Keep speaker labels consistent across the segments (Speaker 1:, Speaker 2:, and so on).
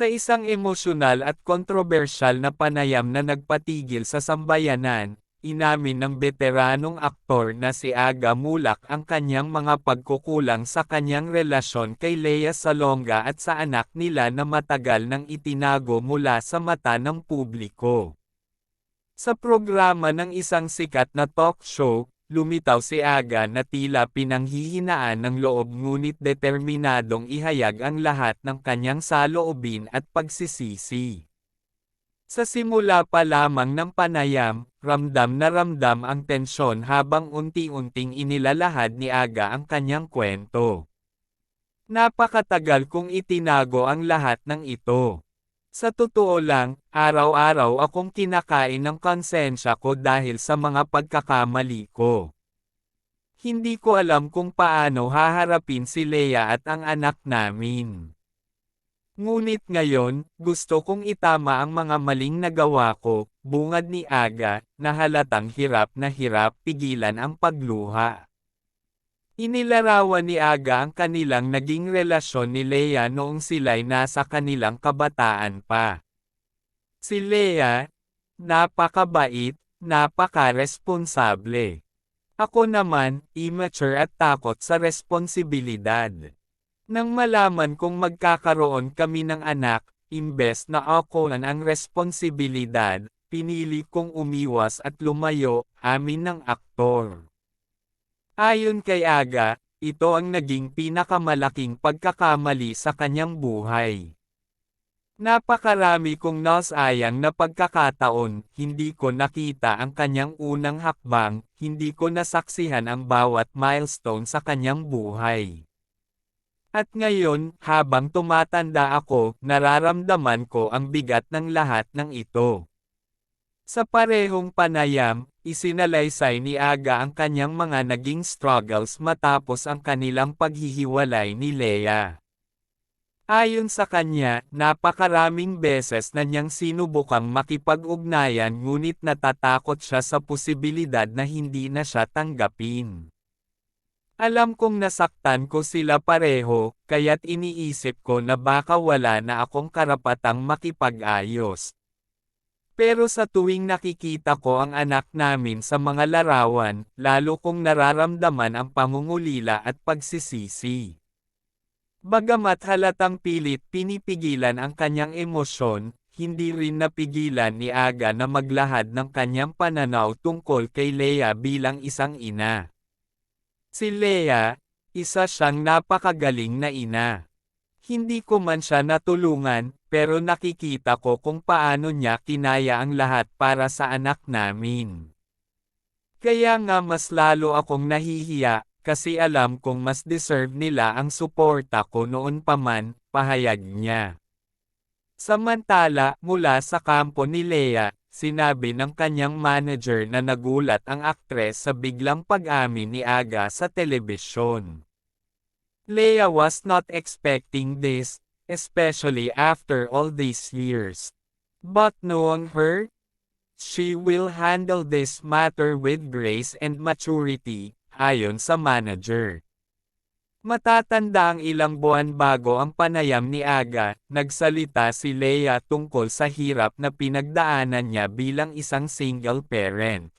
Speaker 1: Sa isang emosyonal at kontrobersyal na panayam na nagpatigil sa sambayanan, inamin ng beteranong aktor na si Aga Mulak ang kanyang mga pagkukulang sa kanyang relasyon kay Lea Salonga at sa anak nila na matagal nang itinago mula sa mata ng publiko. Sa programa ng isang sikat na talk show, lumitaw si Aga na tila pinanghihinaan ng loob ngunit determinadong ihayag ang lahat ng kanyang saloobin at pagsisisi. Sa simula pa lamang ng panayam, ramdam na ramdam ang tensyon habang unti-unting inilalahad ni Aga ang kanyang kwento. Napakatagal kong itinago ang lahat ng ito. Sa totoo lang, araw-araw akong kinakain ng konsensya ko dahil sa mga pagkakamali ko. Hindi ko alam kung paano haharapin si Lea at ang anak namin. Ngunit ngayon, gusto kong itama ang mga maling nagawa ko, bungad ni Aga, na halatang hirap na hirap pigilan ang pagluha. Inilarawan ni Aga ang kanilang naging relasyon ni Lea noong sila'y nasa kanilang kabataan pa. Si Lea, napakabait, napaka-responsable. Ako naman, immature at takot sa responsibilidad. Nang malaman kong magkakaroon kami ng anak, imbes na ako ang responsibilidad, pinili kong umiwas at lumayo, amin ng aktor. Ayon kay Aga, ito ang naging pinakamalaking pagkakamali sa kanyang buhay. Napakarami kong nasayang na pagkakataon, hindi ko nakita ang kanyang unang hakbang, hindi ko nasaksihan ang bawat milestone sa kanyang buhay. At ngayon, habang tumatanda ako, nararamdaman ko ang bigat ng lahat ng ito. Sa parehong panayam, isinalaysay ni Aga ang kanyang mga naging struggles matapos ang kanilang paghihiwalay ni Lea. Ayon sa kanya, napakaraming beses na niyang sinubukang makipag-ugnayan ngunit natatakot siya sa posibilidad na hindi na siya tanggapin. Alam kong nasaktan ko sila pareho, kaya't iniisip ko na baka wala na akong karapatang makipag-ayos. Pero sa tuwing nakikita ko ang anak namin sa mga larawan, lalo kong nararamdaman ang pangungulila at pagsisisi. Bagamat halatang pilit pinipigilan ang kanyang emosyon, hindi rin napigilan ni Aga na maglahad ng kanyang pananaw tungkol kay Lea bilang isang ina. Si Lea, isa siyang napakagaling na ina. Hindi ko man siya natulungan, pero nakikita ko kung paano niya kinaya ang lahat para sa anak namin. Kaya nga mas lalo akong nahihiya, kasi alam kong mas deserve nila ang suporta ko noon pa man, pahayag niya. Samantala, mula sa kampo ni Lea, sinabi ng kanyang manager na nagulat ang aktres sa biglang pag-amin ni Aga sa telebisyon. Lea was not expecting this, especially after all these years. But knowing her, she will handle this matter with grace and maturity, ayon sa manager. Matatanda ang ilang buwan bago ang panayam ni Aga, nagsalita si Lea tungkol sa hirap na pinagdaanan niya bilang isang single parent.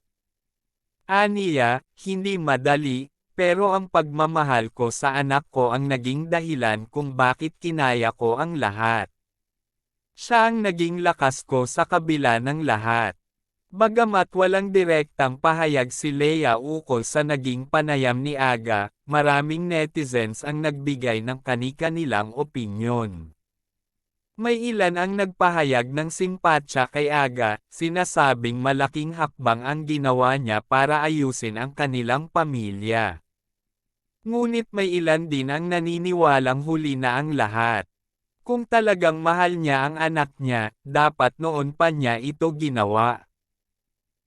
Speaker 1: Aniya, hindi madali, pero ang pagmamahal ko sa anak ko ang naging dahilan kung bakit kinaya ko ang lahat. Siya ang naging lakas ko sa kabila ng lahat. Bagamat walang direktang pahayag si Lea ukol sa naging panayam ni Aga, maraming netizens ang nagbigay ng kani-kanilang opinyon. May ilan ang nagpahayag ng simpatya kay Aga, sinasabing malaking hakbang ang ginawa niya para ayusin ang kanilang pamilya. Ngunit may ilan din ang naniniwalang huli na ang lahat. Kung talagang mahal niya ang anak niya, dapat noon pa niya ito ginawa.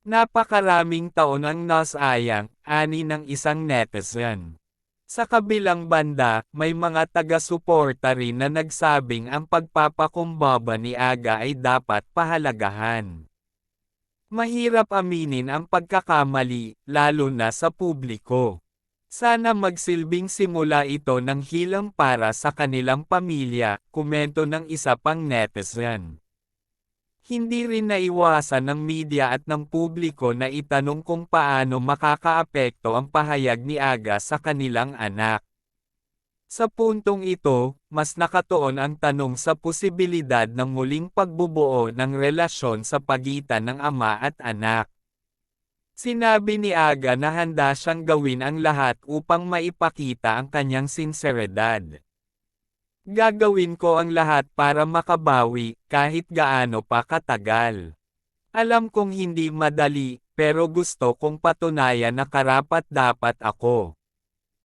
Speaker 1: Napakaraming taon ang nasayang, ani ng isang netizen. Sa kabilang banda, may mga taga-suporta rin na nagsabing ang pagpapakumbaba ni Aga ay dapat pahalagahan. Mahirap aminin ang pagkakamali, lalo na sa publiko. Sana magsilbing simula ito ng hilang para sa kanilang pamilya, komento ng isa pang netizen. Hindi rin naiwasan ng media at ng publiko na itanong kung paano makakaapekto ang pahayag ni Aga sa kanilang anak. Sa puntong ito, mas nakatuon ang tanong sa posibilidad ng muling pagbubuo ng relasyon sa pagitan ng ama at anak. Sinabi ni Aga na handa siyang gawin ang lahat upang maipakita ang kanyang sinseridad. Gagawin ko ang lahat para makabawi, kahit gaano pa katagal. Alam kong hindi madali, pero gusto kong patunayan na karapat-dapat ako.